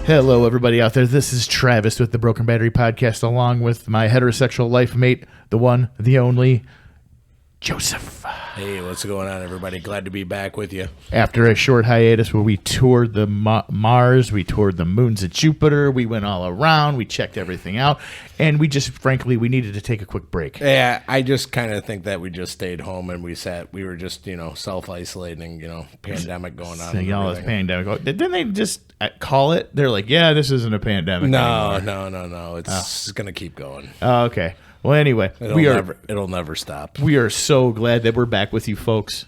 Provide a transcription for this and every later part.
Hello, everybody out there. This is Travis with the Broken Battery Podcast, along with my heterosexual life mate, the one, the only, Joseph. Hey, what's going on, everybody? Glad to be back with you. After a short hiatus where we toured the Mars, we toured the moons of Jupiter, we went all around, we checked everything out, and we just, frankly, we needed to take a quick break. Yeah, I just kind of think that we just stayed home and we were just, self-isolating, pandemic going on. This pandemic. Didn't they just call it? They're like, yeah, this isn't a pandemic anymore. No. It's going to keep going. Oh, okay. Well, anyway, it'll never stop. We are so glad that we're back with you folks.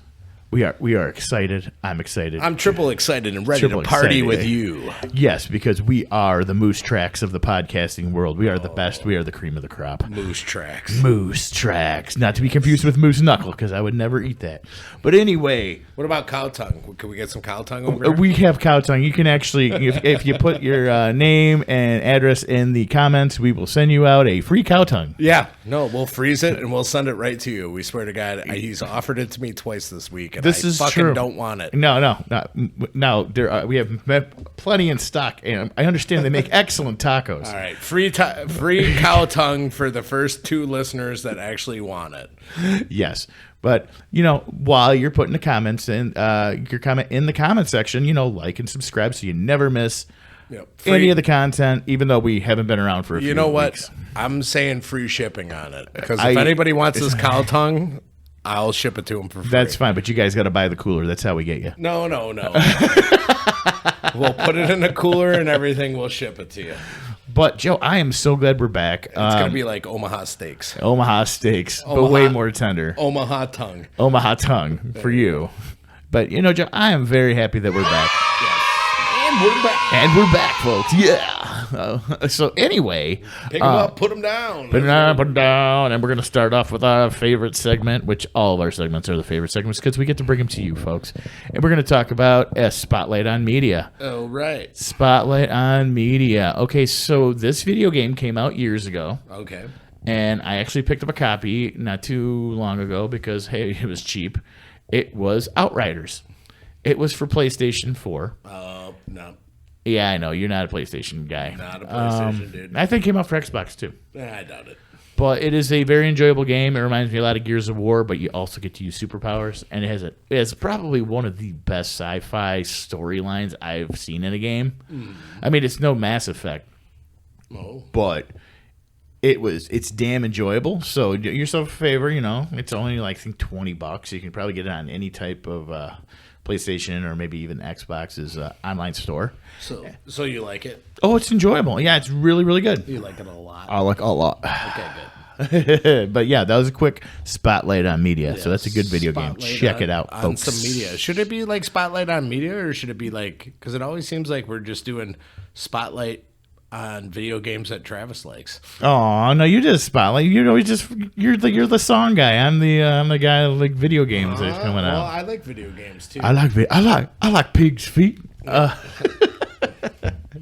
We are excited. I'm excited. I'm triple excited and ready to party with you. Yes, because we are the Moose Tracks of the podcasting world. We are the best. We are the cream of the crop. Moose Tracks. Moose Tracks. Not to be confused with Moose Knuckle, because I would never eat that. But anyway. What about cow tongue? Can we get some cow tongue over here? We have cow tongue. You can actually, if you put your name and address in the comments, we will send you out a free cow tongue. Yeah. No, we'll freeze it and we'll send it right to you. We swear to God, he's offered it to me twice this week. And this is fucking true. Don't want it. No. We have plenty in stock, and I understand they make excellent tacos. All right, free cow tongue for the first 2 listeners that actually want it. Yes, but while you're putting the comments in, your comment in the comment section, like and subscribe so you never miss any of the content. Even though we haven't been around for a few weeks. I'm saying free shipping on it because if anybody wants this cow tongue, I'll ship it to them for free. That's fine, but you guys got to buy the cooler. That's how we get you. No. We'll put it in a cooler and everything. We'll ship it to you. But, Joe, I am so glad we're back. It's going to be like Omaha steaks. But way more tender. Omaha tongue For you. But, Joe, I am very happy that we're back. Yes. And we're back, folks. Yeah. So anyway, pick them up, put them down. Put them down, and we're going to start off with our favorite segment, which all of our segments are the favorite segments because we get to bring them to you, folks. And we're going to talk about a Spotlight on Media. Oh, right. Spotlight on Media. Okay, so this video game came out years ago. Okay. And I actually picked up a copy not too long ago because, hey, it was cheap. It was Outriders. It was for PlayStation 4. No. Yeah, I know. You're not a PlayStation guy. Not a PlayStation dude. I think it came out for Xbox, too. I doubt it. But it is a very enjoyable game. It reminds me a lot of Gears of War, but you also get to use superpowers. And it has probably one of the best sci-fi storylines I've seen in a game. I mean, it's no Mass Effect. Oh. But it's damn enjoyable. So do yourself a favor, It's only like, I think, $20. You can probably get it on any type of PlayStation or maybe even Xbox's online store. So you like it? Oh, it's enjoyable. Yeah, it's really, really good. You like it a lot? I like it a lot. Okay, good. But yeah, that was a quick Spotlight on Media. Yeah, so that's a good video game. Check it out, folks. On some media. Should it be like Spotlight on Media, or should it be like, because it always seems like we're just doing Spotlight on video games that Travis likes. Oh no, you just Spotlight. You're the song guy. I'm the guy that like video games that's coming out. Well, I like video games too. I like pig's feet.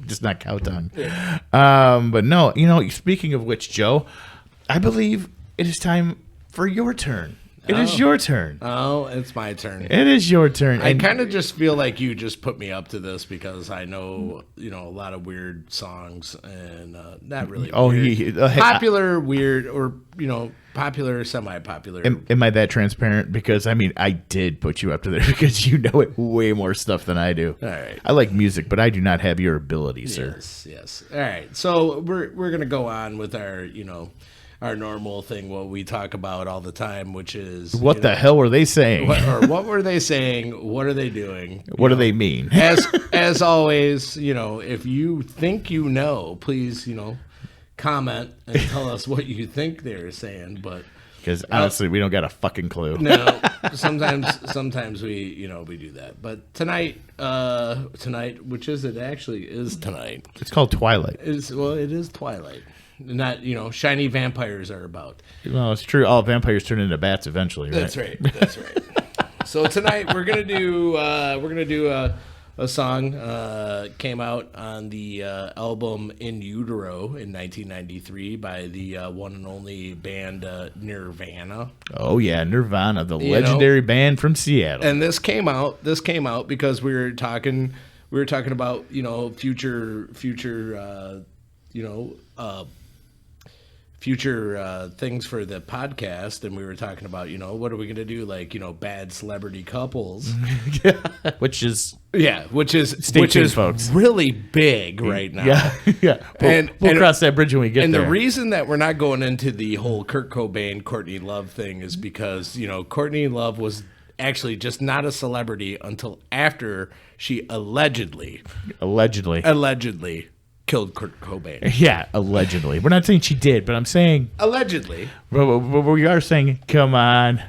Just not cow tongue. Yeah. But no, speaking of which, Joe, I believe it is time for your turn. It is your turn. Oh, it's my turn. It is your turn. I kind of just feel like you just put me up to this because I know, a lot of weird songs and not really popular, weird, or, popular, semi-popular. Am I that transparent? Because, I did put you up to there because you know it way more stuff than I do. All right. I like music, but I do not have your ability, sir. Yes. All right. So we're going to go on with our normal thing, what we talk about all the time, which is what the hell were they saying? What were they saying? What are they doing? What do they mean? As always, if you think please, comment and tell us what you think they're saying. But because honestly, we don't got a fucking clue. No, sometimes we we do that. But tonight, which is it actually is tonight. It's called Twilight. It is Twilight. Not, shiny vampires are about. Well, it's true. All vampires turn into bats eventually, right? That's right. So tonight we're gonna do a song came out on the album In Utero in 1993 by the one and only band Nirvana. Oh yeah, Nirvana, the legendary band from Seattle. And this came out because we were talking we were talking about, future things for the podcast, and we were talking about, what are we going to do, like, bad celebrity couples, which is folks. Really big right now. Yeah. We'll cross that bridge when we get there. And the reason that we're not going into the whole Kurt Cobain, Courtney Love thing is because, Courtney Love was actually just not a celebrity until after she allegedly killed Kurt Cobain. Yeah, allegedly. We're not saying she did, but I'm saying allegedly. But we are saying, come on.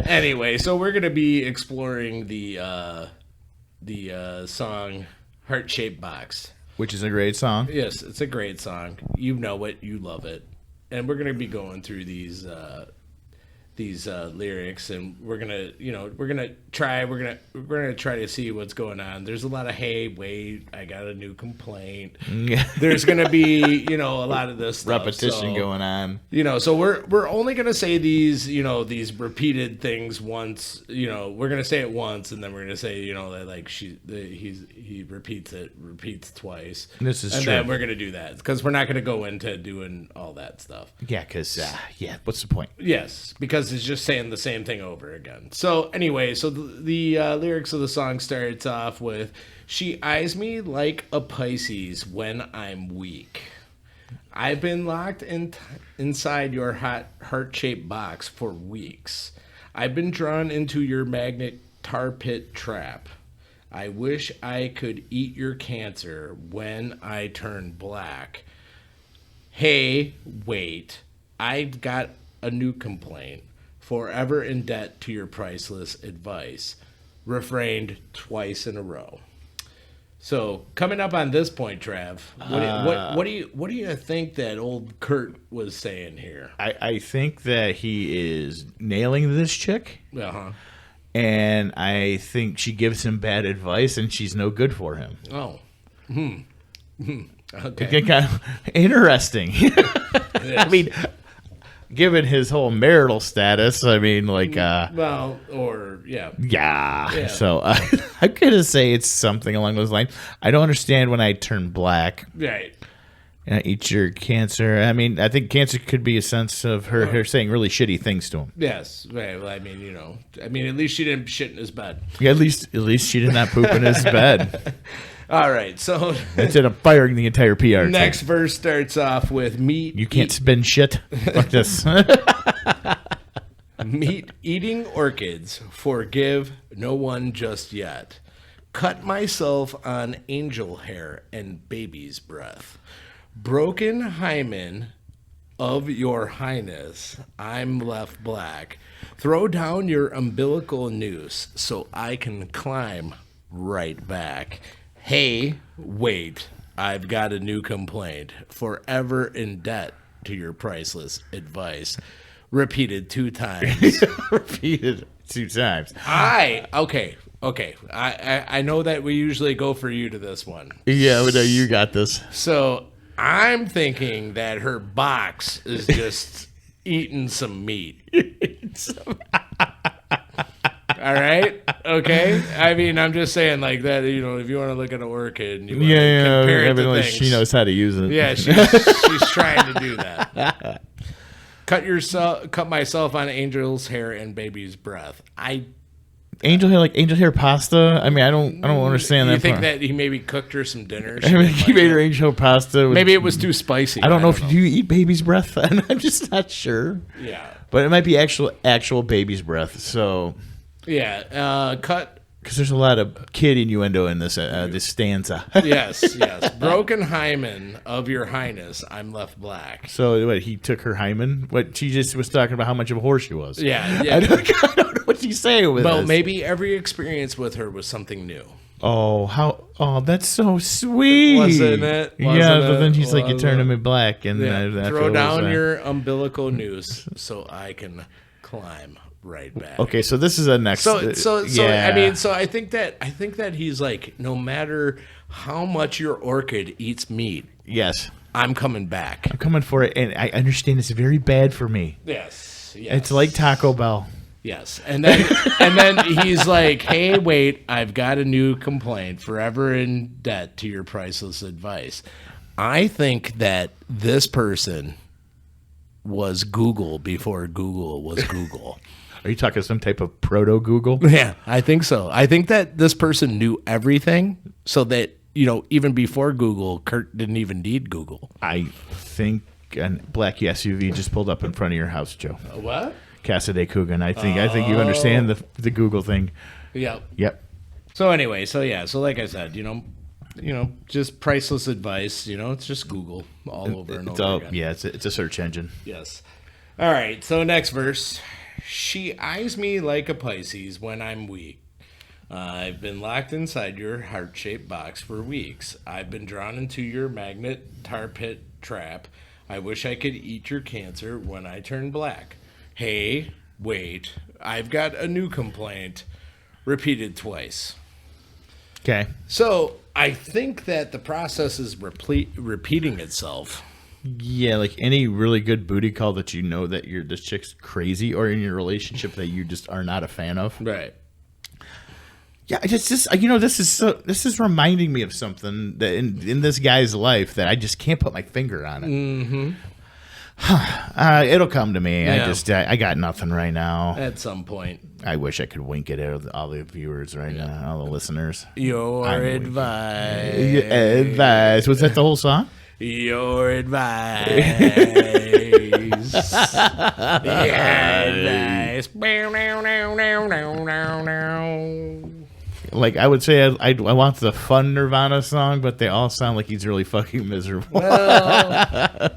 Anyway, so we're gonna be exploring the song "Heart-Shaped Box," which is a great song. Yes, it's a great song. You know it, you love it, and we're gonna be going through these lyrics, and we're gonna try to see what's going on. There's a lot of, hey, wait, I got a new complaint. There's gonna be a lot of this stuff, repetition going on. So we're only gonna say these these repeated things once. We're gonna say it once, and then we're gonna say that like he repeats twice. This is and true. Then we're gonna do that because we're not gonna go into doing all that stuff. Yeah, because what's the point? Yes, because it's just saying the same thing over again. So anyway, so the lyrics of the song starts off with, "She eyes me like a Pisces when I'm weak. I've been locked inside your hot heart-shaped box for weeks. I've been drawn into your magnet tar pit trap. I wish I could eat your cancer when I turn black. Hey, wait, I've got a new complaint. Forever in debt to your priceless advice. Refrained twice in a row." So coming up on this point, Trav, what do you think that old Kurt was saying here? I think that he is nailing this chick. Uh-huh. And I think she gives him bad advice, and she's no good for him. Oh. Okay. Kind of interesting. I mean, given his whole marital status, I mean, like, yeah. So I'm gonna say it's something along those lines. I don't understand when I turn black. Right. And I eat your cancer. I mean, I think cancer could be a sense of her saying really shitty things to him. Yes. Right. Well, I mean, at least she didn't shit in his bed. Yeah, at least she did not poop in his bed. All right, so instead of firing the entire PR next team. Verse starts off with meat. You can't spin shit. Fuck this. Meat eating orchids. Forgive no one just yet. Cut myself on angel hair and baby's breath. Broken hymen of your highness. I'm left black. Throw down your umbilical noose so I can climb right back. Hey, wait, I've got a new complaint. Forever in debt to your priceless advice. Repeated 2 times. Repeated 2 times. Okay. I know that we usually go for you to this one. Yeah, but no, you got this. So I'm thinking that her box is just eating some meat. All right. Okay. I mean, I'm just saying like that. If you want to look at an orchid, and you want to compare it to things, she knows how to use it. Yeah, she's trying to do that. Cut myself on angel's hair and baby's breath. Angel hair, like angel hair pasta. I mean, I don't understand that. You think that he maybe cooked her some dinner? I mean, he made her angel hair pasta. Maybe it was too spicy. I don't know if you eat baby's breath. I'm just not sure. Yeah. But it might be actual baby's breath. So. Yeah, cut. Because there's a lot of kid innuendo in this stanza. Yes. Broken hymen of your highness, I'm left black. So what, he took her hymen? What, she just was talking about how much of a whore she was. Yeah. I don't know what she's saying with this. Well, maybe every experience with her was something new. Oh, that's so sweet. Wasn't it? But then she's like, you turned him in black. And throw down your umbilical noose so I can climb right back. Okay, so this is a next. So I mean, so I think that he's like, no matter how much your orchid eats meat, yes, I'm coming back. I'm coming for it, and I understand it's very bad for me. Yes. It's like Taco Bell. Yes, and then he's like, "Hey, wait, I've got a new complaint. Forever in debt to your priceless advice." I think that this person was Google before Google was Google. Are you talking some type of proto Google? Yeah, I think so. I think that this person knew everything, so that even before Google, Kurt didn't even need Google. I think a black SUV just pulled up in front of your house, Joe. What? Casa de Coogan. I think you understand the Google thing. Yep. Yep. So anyway, so like I said, just priceless advice. It's just Google all over and over again. Yeah, it's a search engine. Yes. All right. So next verse. She eyes me like a Pisces when I'm weak. I've been locked inside your heart-shaped box for weeks. I've been drawn into your magnet tar pit trap. I wish I could eat your cancer when I turn black. Hey, wait, I've got a new complaint. Repeated twice. Okay. So I think that the process is repeating itself. Yeah, like any really good booty call that that this chick's crazy, or in your relationship that you just are not a fan of. Right. Yeah, it's just this is reminding me of something that in this guy's life that I just can't put my finger on it. Mm-hmm. It'll come to me. Yeah. I got nothing right now. At some point. I wish I could wink it at all the viewers right now, all the listeners. Your advice. Advice. Was that the whole song? Your advice. Advice. Like, I would say I want the fun Nirvana song, but they all sound like he's really fucking miserable. Well,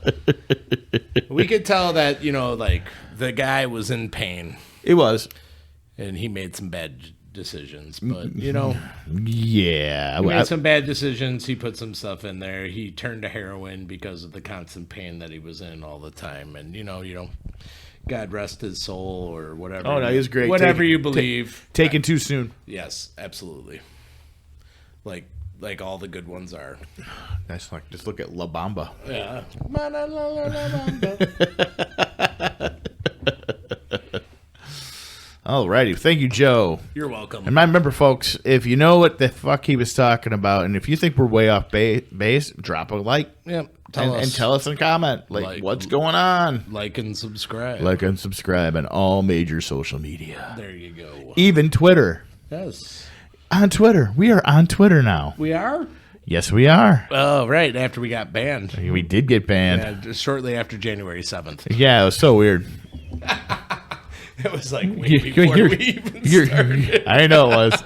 we could tell that, like, the guy was in pain. It was. And he made some bad decisions, but, Yeah. He made some bad decisions. He put some stuff in there. He turned to heroin because of the constant pain that he was in all the time. And, God rest his soul or whatever. Oh, no, he was great. Whatever you believe. Taken too soon. Yes, absolutely. Like all the good ones are. That's like, just look at La Bamba. Yeah. Alrighty. Thank you, Joe. You're welcome. And remember, folks, if you know what the fuck he was talking about, and if you think we're way off base, drop a like. Yep. And tell us in a comment, like what's going on. Like and subscribe. Like and subscribe on all major social media. There you go. Even Twitter. Yes. On Twitter. We are on Twitter now. We are? Yes, we are. Oh, right. After we got banned. We did get banned. Yeah, shortly after January 7th. Yeah, it was so weird. It was like way before we even started. I know it was.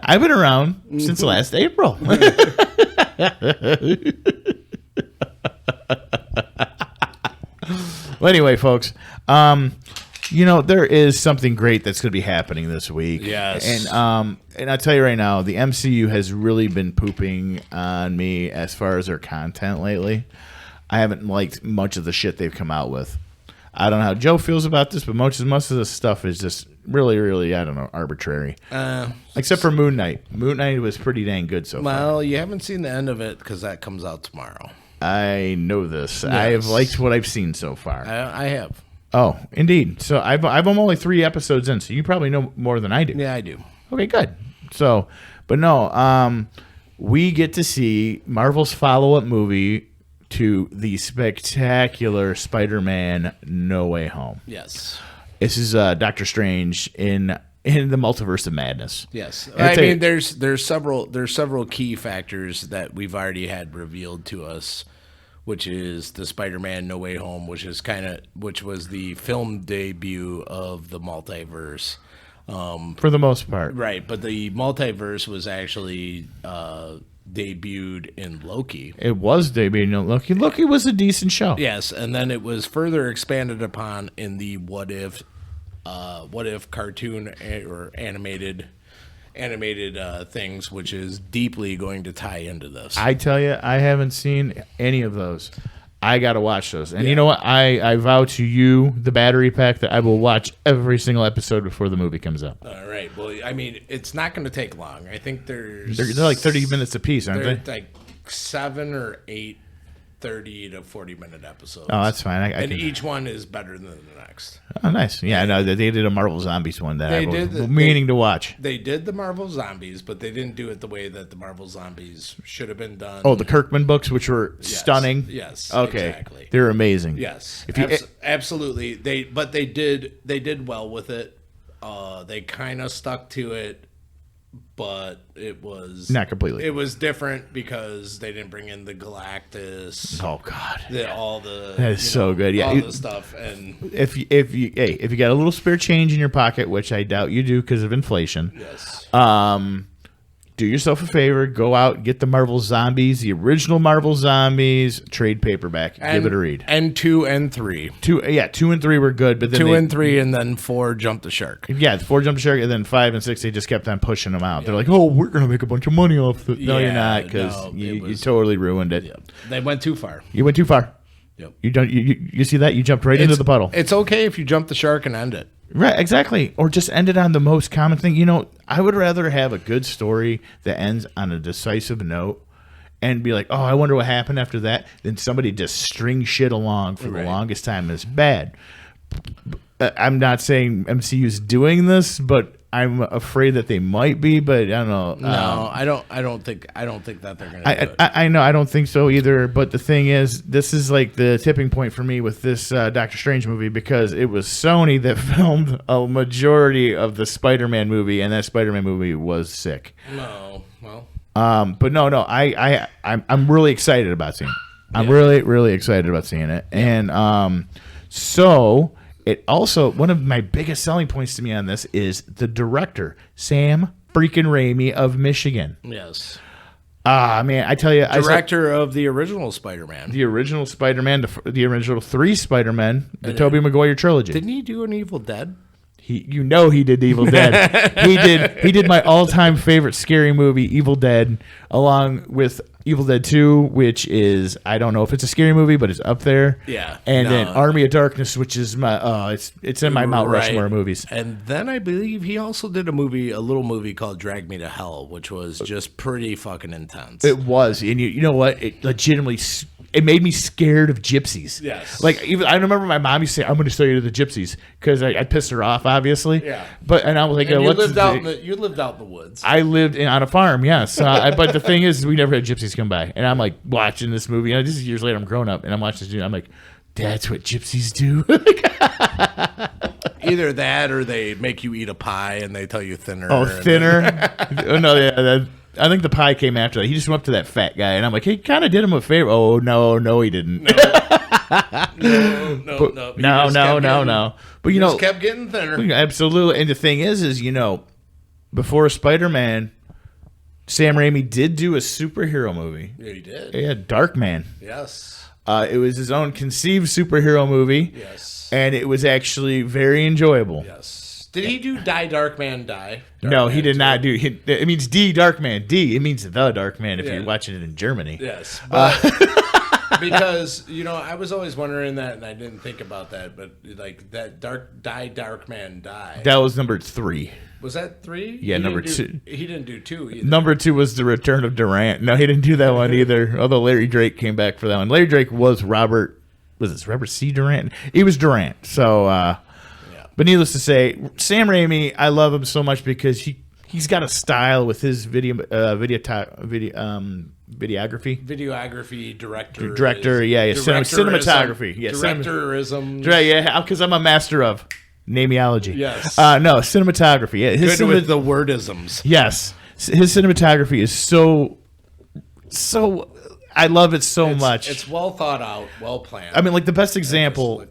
I've been around since last April. Well, anyway, folks, there is something great that's going to be happening this week. Yes. And I'll tell you right now, the MCU has really been pooping on me as far as their content lately. I haven't liked much of the shit they've come out with. I don't know how Joe feels about this, but most of the stuff is just really, really, I don't know, arbitrary. Except for Moon Knight. Moon Knight was pretty dang good so far. Well, you haven't seen the end of it because that comes out tomorrow. I know this. Yes. I have liked what I've seen so far. I have. Oh, indeed. So I'm only 3 episodes in, so you probably know more than I do. Yeah, I do. Okay, good. So, but no, we get to see Marvel's follow-up movie to the spectacular Spider-Man No Way Home. Yes. This is Doctor Strange in the Multiverse of Madness. Yes. I mean, there's several key factors that we've already had revealed to us, which is the Spider-Man No Way Home, which was the film debut of the multiverse. For the most part. Right, but the multiverse was actually debuted in Loki. It was debuted in Loki. Loki was a decent show. Yes, and then it was further expanded upon in the What If cartoon or animated things, which is deeply going to tie into this. I tell you, I haven't seen any of those. I got to watch those. And you know what? I vow to you, the battery pack, that I will watch every single episode before the movie comes out. All right. Well, I mean, it's not going to take long. I think They're like 30 minutes apiece, aren't they? Like 7 or 8 30 to 40-minute episodes. Oh, that's fine. And each one is better than the next. Oh, nice. Yeah, no, they did a Marvel Zombies one that I was meaning to watch. They did the Marvel Zombies, but they didn't do it the way that the Marvel Zombies should have been done. Oh, the Kirkman books, which were stunning. Yes. Okay. Exactly. They're amazing. Yes. Absolutely. They did well with it. They kind of stuck to it. But it was not completely. It was different because they didn't bring in the Galactus. Oh God! That is so good. Yeah, all the stuff. And if you got a little spare change in your pocket, which I doubt you do because of inflation. Yes. Do yourself a favor. Go out and get the Marvel Zombies, the original Marvel Zombies trade paperback. Give it a read. And 2 and 3. 2 and 3 were good, but then 2 and 3, and then 4 jumped the shark. Yeah, 4 jumped the shark, and then 5 and 6 they just kept on pushing them out. Yeah. They're like, "Oh, we're gonna make a bunch of money off it." No, you're not, because you totally ruined it. Yeah. They went too far. You went too far. Yep. You see that? You jumped right into the puddle. It's okay if you jump the shark and end it. Right, exactly. Or just end it on the most common thing. I would rather have a good story that ends on a decisive note and be like, "Oh, I wonder what happened after that," than somebody just string shit along for the longest time. It's bad. I'm not saying MCU's doing this, but I'm afraid that they might be, but I don't know. No, I don't think that they're going to do it. I know, I don't think so either. But the thing is, this is like the tipping point for me with this Doctor Strange movie, because it was Sony that filmed a majority of the Spider-Man movie, and that Spider-Man movie was sick. No, well, but no, I'm really excited about seeing it. I'm really, really excited about seeing it, and so. It also, one of my biggest selling points to me on this is the director, Sam freaking Raimi of Michigan. Yes. Man, I tell you. Director of the original Spider-Man. The original Spider-Man, the original 3 Spider-Men, the Tobey Maguire trilogy. Didn't he do an Evil Dead? He did Evil Dead. He did my all-time favorite scary movie, Evil Dead, along with Evil Dead 2, which is, I don't know if it's a scary movie, but it's up there. Yeah. And then Army of Darkness, which is my it's in my Mount Rushmore movies. And then I believe he also did a little movie called Drag Me to Hell, which was just pretty fucking intense. It was, and you know what? It legitimately. It made me scared of gypsies. Yes. Like, even I remember my mom used to say, "I'm going to show you the gypsies," because I pissed her off, obviously. Yeah. And I was like, you lived out in the woods. I lived on a farm, yes. But the thing is, we never had gypsies come by, and I'm like watching this movie. This is years later. I'm grown up, and I'm watching this movie. I'm like, that's what gypsies do. Either that, or they make you eat a pie, and they tell you thinner. Oh, thinner. Oh, no, yeah. I think the pie came after that. He just went up to that fat guy, and I'm like, he kind of did him a favor. Oh, no, he didn't. No. No. But, you just kept getting thinner. Absolutely. And the thing is, before Spider-Man, Sam Raimi did do a superhero movie. Yeah, he did. Yeah, Darkman. Yes. It was his own conceived superhero movie. Yes. And it was actually very enjoyable. Yes. Did he do Die Darkman Die? No, he did not do. It means D Darkman. D. It means the Darkman if you're watching it in Germany. Yes. But, because I was always wondering that, and I didn't think about that. But like that Die Darkman Die. That was number 3. Was that 3? Yeah, number 2. He didn't do 2 either. Number 2 was The Return of Durant. No, he didn't do that one either. Although Larry Drake came back for that one. Larry Drake was Robert. Was it Robert C. Durant? He was Durant. So. But needless to say, Sam Raimi, I love him so much because he's got a style with his videography. Videography, director. Cinematography. Yeah, directorism. Yeah, because I'm a master of namiology. Yes. No, cinematography. Yeah, good with the wordisms. Yes. His cinematography is so I love it so much. It's well thought out, well planned. I mean, like the best example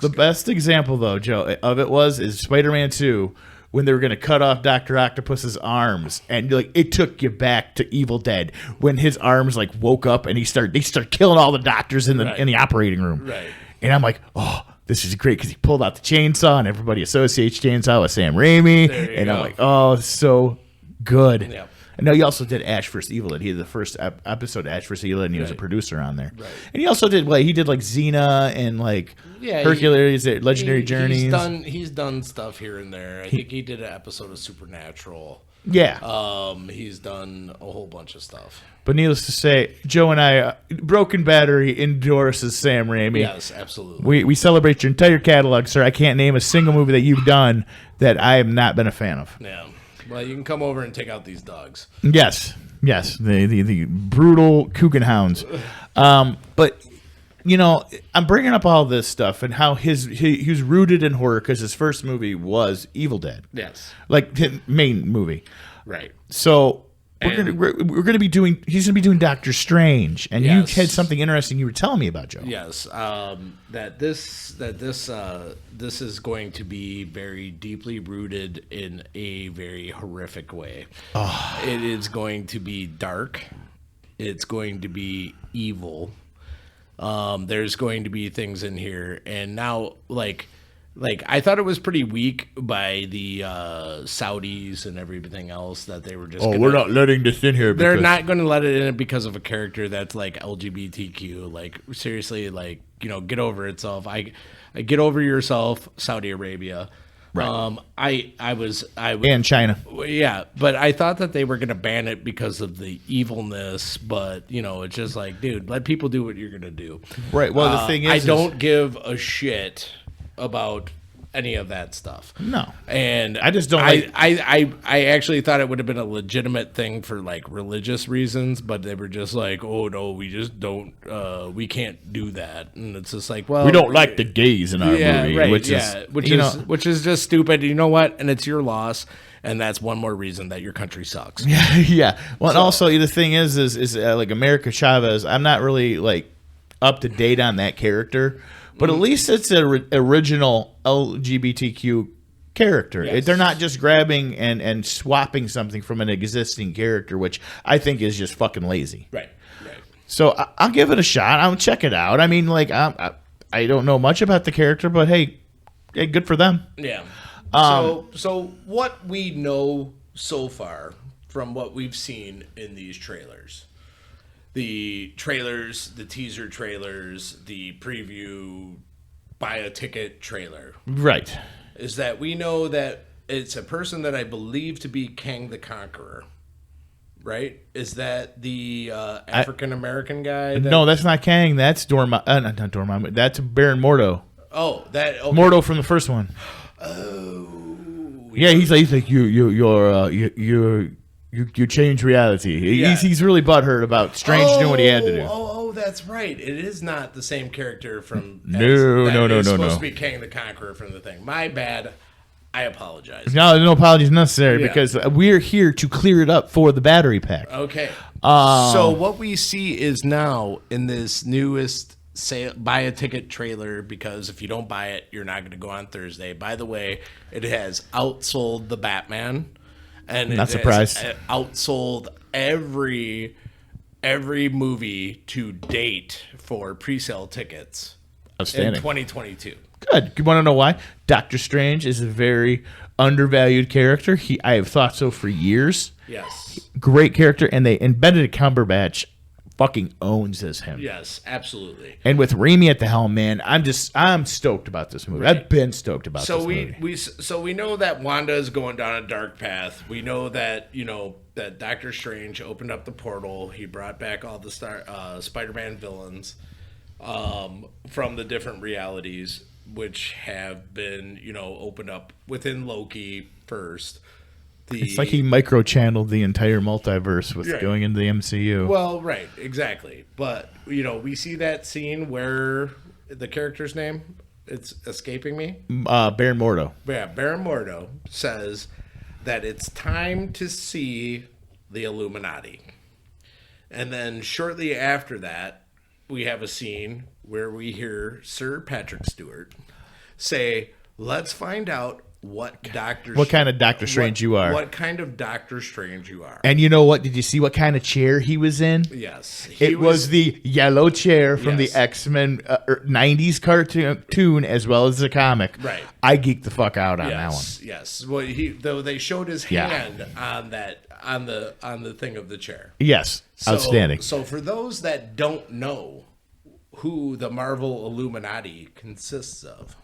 though, Joe, of it is Spider-Man 2 when they were going to cut off Dr. Octopus's arms, and like it took you back to Evil Dead when his arms like woke up and they start killing all the doctors in the operating room. Right. And I'm like, oh, this is great because he pulled out the chainsaw and everybody associates chainsaw with Sam Raimi, and I'm like, oh, it's so good. Yeah. I know he also did Ash vs. Evil Dead. He did the first episode of Ash vs. Evil Dead, and he was a producer on there. Right. And he also did he did like Xena and like Hercules, Legendary Journeys. He's done stuff here and there. I think he did an episode of Supernatural. Yeah. He's done a whole bunch of stuff. But needless to say, Joe and I, Broken Battery endorses Sam Raimi. Yes, absolutely. We celebrate your entire catalog, sir. I can't name a single movie that you've done that I have not been a fan of. Yeah. Well, you can come over and take out these dogs. Yes, the brutal Kugenhounds. But I'm bringing up all this stuff and how he was rooted in horror because his first movie was Evil Dead. Yes, like his main movie. Right. So we're gonna be doing. He's gonna be doing Doctor Strange, and you had something interesting you were telling me about, Joe. Yes, that this is going to be very deeply rooted in a very horrific way. Oh. It is going to be dark. It's going to be evil. There's going to be things in here, and now like I thought it was pretty weak by the Saudis and everything else that they were just. We're not letting this in here. They're not going to let it in because of a character that's like LGBTQ. Like seriously, like get over itself. I get over yourself, Saudi Arabia. Right. I was and China. Yeah, but I thought that they were going to ban it because of the evilness. But it's just like, dude, let people do what you're going to do. Right. Well, the thing is, I don't give a shit about any of that stuff. No. And I just don't I actually thought it would have been a legitimate thing for like religious reasons, but they were just like, oh no, we just don't we can't do that. And it's just like, well, we don't like the gays in our movie, right, which is just stupid. You know what? And it's your loss. And that's one more reason that your country sucks. Yeah. Well, and also the thing is like America Chavez, I'm not really like up to date on that character. But at least it's an original LGBTQ character. Yes. They're not just grabbing and swapping something from an existing character, which I think is just fucking lazy. Right. So I'll give it a shot. I'll check it out. I mean, like, I don't know much about the character, but hey, good for them. Yeah. So what we know so far from what we've seen in these trailers. The trailers, the teaser trailers, the preview, buy a ticket trailer. Right. Is that we know that it's a person that I believe to be Kang the Conqueror. Right? Is that the African-American guy? No, that's not Kang. That's not Dormammu. That's Baron Mordo. Oh, that... Okay. Mordo from the first one. Oh. Yeah, he's like, You change reality. Yeah. He's really butthurt about Strange doing what he had to do. Oh, that's right. It is not the same character from... No. It's supposed to be Kang the Conqueror from the thing. My bad. I apologize. No apologies necessary because we're here to clear it up for the battery pack. Okay. So what we see is now in this newest buy a ticket trailer, because if you don't buy it, you're not going to go on Thursday. By the way, it has outsold the Batman. And not surprised. Outsold every movie to date for pre-sale tickets. Outstanding. In 2022. Good. You want to know why? Doctor Strange is a very undervalued character. I have thought so for years. Yes. Great character, and Benedict Cumberbatch fucking owns him. Yes, absolutely. And with Raimi at the helm, man, I'm stoked about this movie. Right. I've been stoked about this movie. So we know that Wanda is going down a dark path. We know that that Doctor Strange opened up the portal. He brought back all the Spider-Man villains from the different realities, which have been opened up within Loki first. It's like he micro-channeled the entire multiverse with going into the MCU. Well, right, exactly. But, we see that scene where the character's name, it's escaping me. Baron Mordo. Yeah, Baron Mordo says that it's time to see the Illuminati. And then shortly after that, we have a scene where we hear Sir Patrick Stewart say, let's find out what kind of Doctor Strange you are. What kind of Doctor Strange you are. And you know what? Did you see what kind of chair he was in? Yes. It was the yellow chair from the X-Men 90s cartoon as well as the comic. Right. I geeked the fuck out on that one. Yes. Well, though they showed his hand on that on the thing of the chair. Yes. Outstanding. So for those that don't know who the Marvel Illuminati consists of.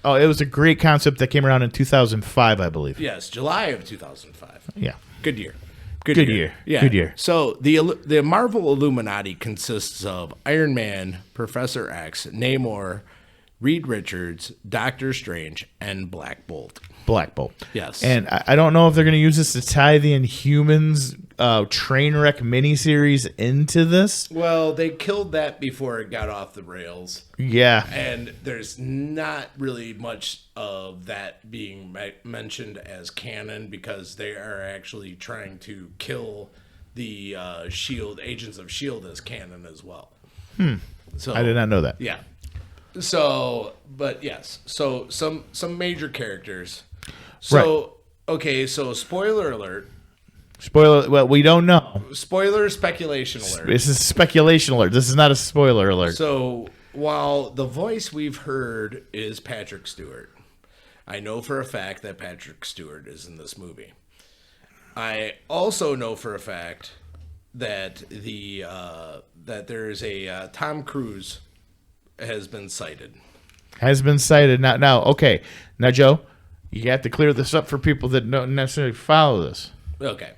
Oh, it was a great concept that came around in 2005, I believe. Yes, July of 2005. Yeah. Good year. Good year. Yeah. Good year. So the Marvel Illuminati consists of Iron Man, Professor X, Namor, Reed Richards, Doctor Strange, and Black Bolt. Black Bolt. Yes. And I don't know if they're going to use this to tie the Inhumans Trainwreck miniseries into this. Well, they killed that before it got off the rails. Yeah. And there's not really much of that being mentioned as canon because they are actually trying to kill the S.H.I.E.L.D., Agents of S.H.I.E.L.D. as canon as well. So I did not know that. Yeah. So, but yes. So some major characters. So, okay, so spoiler alert. Spoiler, well, we don't know. Spoiler speculation alert. This is speculation alert. This is not a spoiler alert. So, while the voice we've heard is Patrick Stewart, I know for a fact that Patrick Stewart is in this movie. I also know for a fact that that there is a Tom Cruise has been cited. Has been cited. Now, okay. Now, Joe, you have to clear this up for people that don't necessarily follow this. Okay.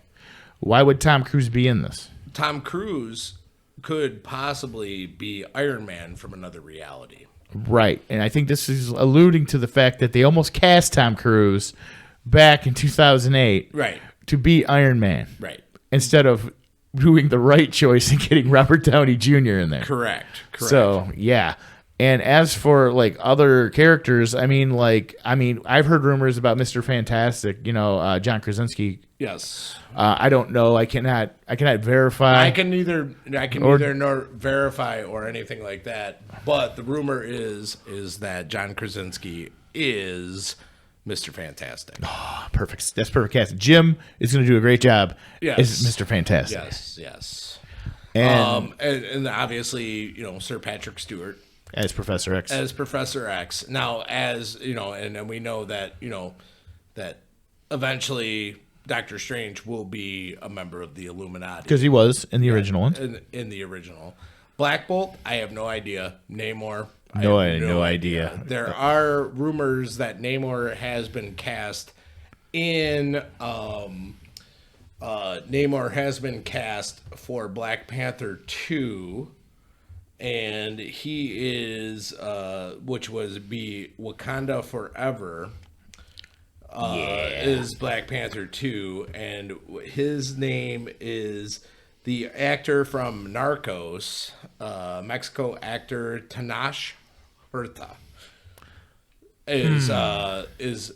Why would Tom Cruise be in this? Tom Cruise could possibly be Iron Man from another reality. Right. And I think this is alluding to the fact that they almost cast Tom Cruise back in 2008 to be Iron Man. Right. Instead of doing the right choice and getting Robert Downey Jr. in there. Correct. So, yeah. And as for like other characters, I've heard rumors about Mr. Fantastic, John Krasinski. Yes. I don't know. I cannot verify. I can neither nor verify or anything like that. But the rumor is that John Krasinski is Mr. Fantastic. Oh, perfect. That's perfect cast. Jim is going to do a great job as Mr. Fantastic. Yes. And obviously, Sir Patrick Stewart as Professor X. Now, as and we know that that eventually Doctor Strange will be a member of the Illuminati because he was in the original one. In the original, Black Bolt, I have no idea. Namor, no idea. There are rumors that Namor has been cast in. Namor has been cast for Black Panther 2. And he is, which was be Wakanda Forever, is Black Panther 2. And his name is the actor from Narcos, Mexico actor Tanash Hurta. Is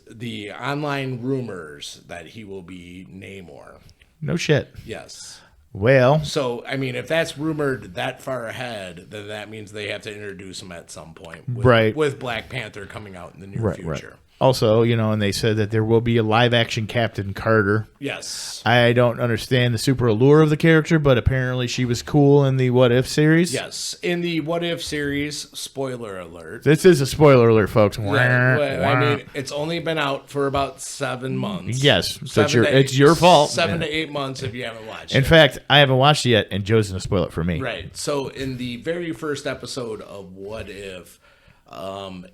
the online rumors that he will be Namor. No shit. Yes. Well, so if that's rumored that far ahead, then that means they have to introduce him at some point, with Black Panther coming out in the near future. Right. Also, and they said that there will be a live-action Captain Carter. Yes. I don't understand the super allure of the character, but apparently she was cool in the What If series. Yes. In the What If series, spoiler alert. This is a spoiler alert, folks. It's only been out for about 7 months. Yes. So it's your fault. 7 to 8 months if you haven't watched it. In fact, I haven't watched it yet, and Joe's going to spoil it for me. Right. So in the very first episode of What If,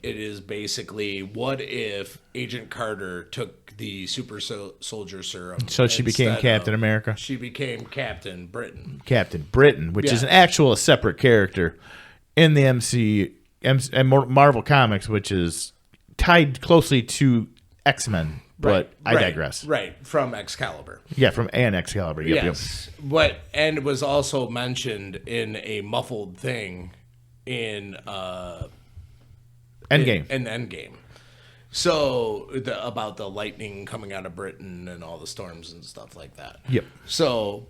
it is basically what if Agent Carter took the super soldier serum. So she became Captain America? She became Captain Britain. Captain Britain, which is an actual separate character in the Marvel Comics, which is tied closely to X-Men. But I digress. Right, from Excalibur. Yeah, from Excalibur. Yep, yes. And it was also mentioned in a muffled thing in Endgame. In Endgame. So, about the lightning coming out of Britain and all the storms and stuff like that. Yep. So,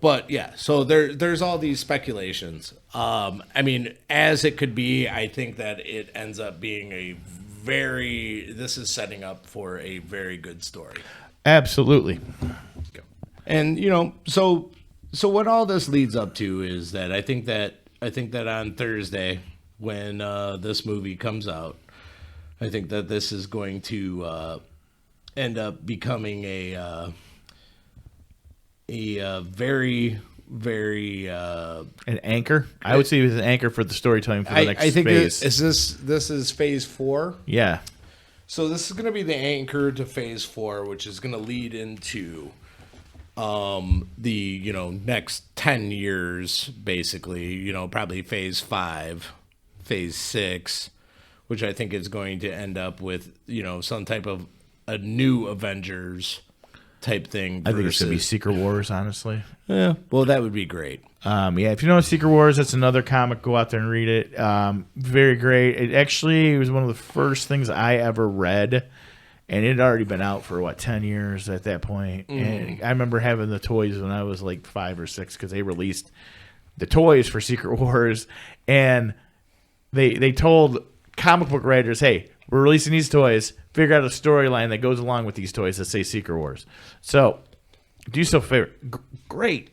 so there's all these speculations. As it could be, I think that it ends up being this is setting up for a very good story. Absolutely. And, so what all this leads up to is that I think that on Thursday, when this movie comes out, I think that this is going to end up becoming a very, very an anchor. I would say it was an anchor for the storytelling for the next phase. I think this is phase 4. Yeah. So this is going to be the anchor to phase 4, which is going to lead into the next 10 years, basically, probably phase 5, phase 6, which I think is going to end up with some type of a new Avengers type thing. I think it's gonna be Secret Wars, honestly. Yeah, well, that would be great. If you know Secret Wars, that's another comic. Go out there and read it. Very great. It was one of the first things I ever read. And it had already been out for, 10 years at that point. And I remember having the toys when I was like 5 or 6 because they released the toys for Secret Wars. And they told comic book writers, hey, we're releasing these toys. Figure out a storyline that goes along with these toys that say Secret Wars. So do yourself a favor. Great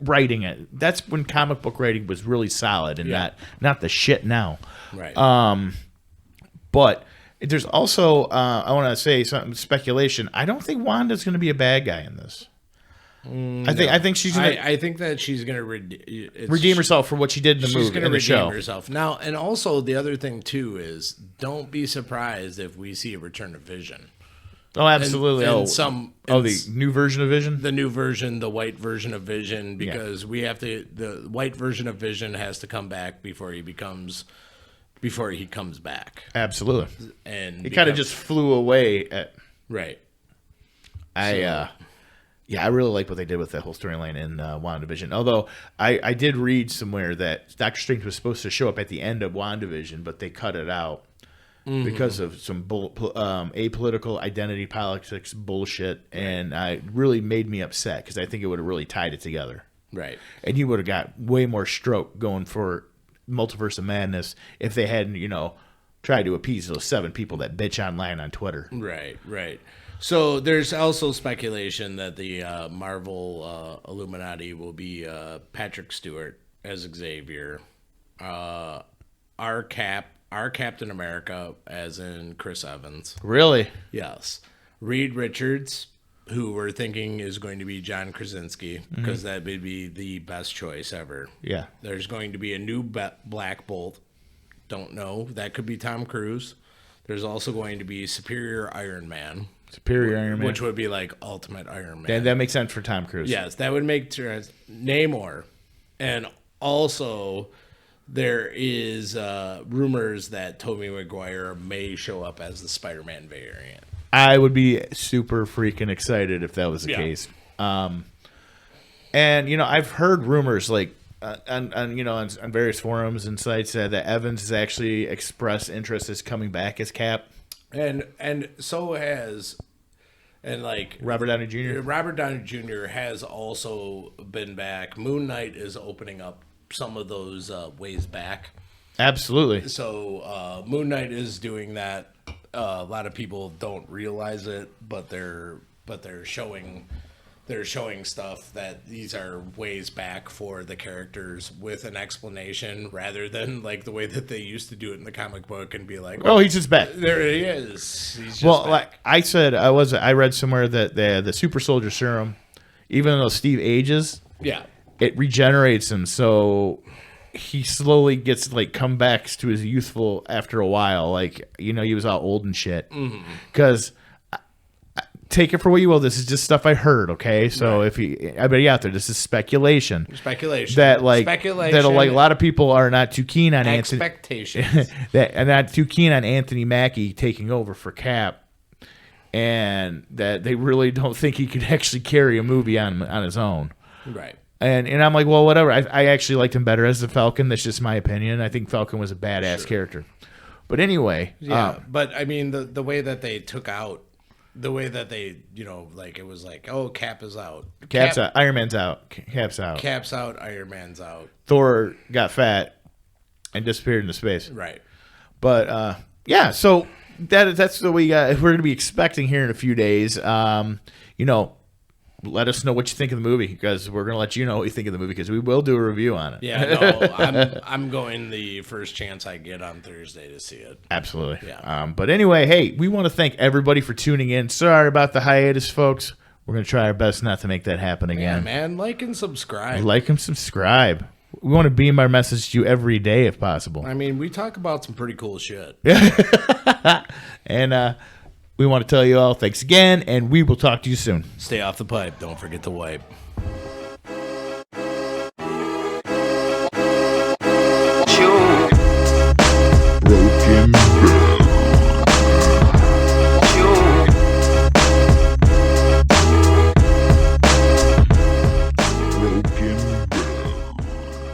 writing it. That's when comic book writing was really solid and not the shit now. Right. But... there's also, I want to say something, speculation. I don't think Wanda's going to be a bad guy in this. I think she's going to... I think that she's going to redeem herself for what she did in the movie, she's going to the show. redeem herself. Now, and also the other thing, too, is don't be surprised if we see a return of Vision. Oh, absolutely. The new version of Vision? The new version, the white version of Vision, because the white version of Vision has to come back before he comes back. Absolutely. And he kind of just flew away. Right. I really like what they did with that whole storyline in WandaVision. Although I did read somewhere that Doctor Strange was supposed to show up at the end of WandaVision, but they cut it out because of some apolitical identity politics bullshit, and it really made me upset because I think it would have really tied it together. Right. And you would have got way more stroke going for Multiverse of Madness if they hadn't, tried to appease those 7 people that bitch online on Twitter. Right. So there's also speculation that the Marvel Illuminati will be Patrick Stewart as Xavier, our Captain America as in Chris Evans. Really? Yes. Reed Richards, who we're thinking is going to be John Krasinski, because that would be the best choice ever. Yeah. There's going to be a new Black Bolt. Don't know. That could be Tom Cruise. There's also going to be Superior Iron Man. Which would be like Ultimate Iron Man. That makes sense for Tom Cruise. Yes, that would make sense. Namor. And also, there is rumors that Tobey Maguire may show up as the Spider-Man variant. I would be super freaking excited if that was the case. And I've heard rumors on various forums and sites that Evans has actually expressed interest as coming back as Cap, and so has Robert Downey Jr. Robert Downey Jr. has also been back. Moon Knight is opening up some of those ways back. Absolutely. So Moon Knight is doing that. A lot of people don't realize it, but they're showing stuff that these are ways back for the characters with an explanation, rather than like the way that they used to do it in the comic book and be like, "Oh, he's just back. There he is." He's just back. Like I said, I read somewhere that the super soldier serum, even though Steve ages, it regenerates him, so he slowly gets comebacks to his youthful after a while. He was all old and shit. Because take it for what you will. This is just stuff I heard. Okay, so if everybody out there, this is speculation. That a lot of people are not too keen on expectations. That are not too keen on Anthony Mackie taking over for Cap, and that they really don't think he could actually carry a movie on his own. Right. And I'm like, well, whatever. I actually liked him better as the Falcon. That's just my opinion. I think Falcon was a badass character. But anyway. But I mean, the way that they took out, the way that they, it was like, oh, Cap is out. Cap's out. Iron Man's out. Cap's out. Cap's out. Iron Man's out. Thor got fat and disappeared into space. Right. But, so that's what we're going to be expecting here in a few days. Let us know what you think of the movie, because we're going to let you know what you think of the movie, because we will do a review on it. Yeah, no, I'm going the first chance I get on Thursday to see it. Absolutely. Yeah. But anyway, hey, we want to thank everybody for tuning in. Sorry about the hiatus, folks. We're going to try our best not to make that happen again. Yeah, man, like and subscribe. Like and subscribe. We want to beam our message to you every day if possible. I mean, we talk about some pretty cool shit. And We want to tell you all thanks again, and we will talk to you soon. Stay off the pipe. Don't forget to wipe.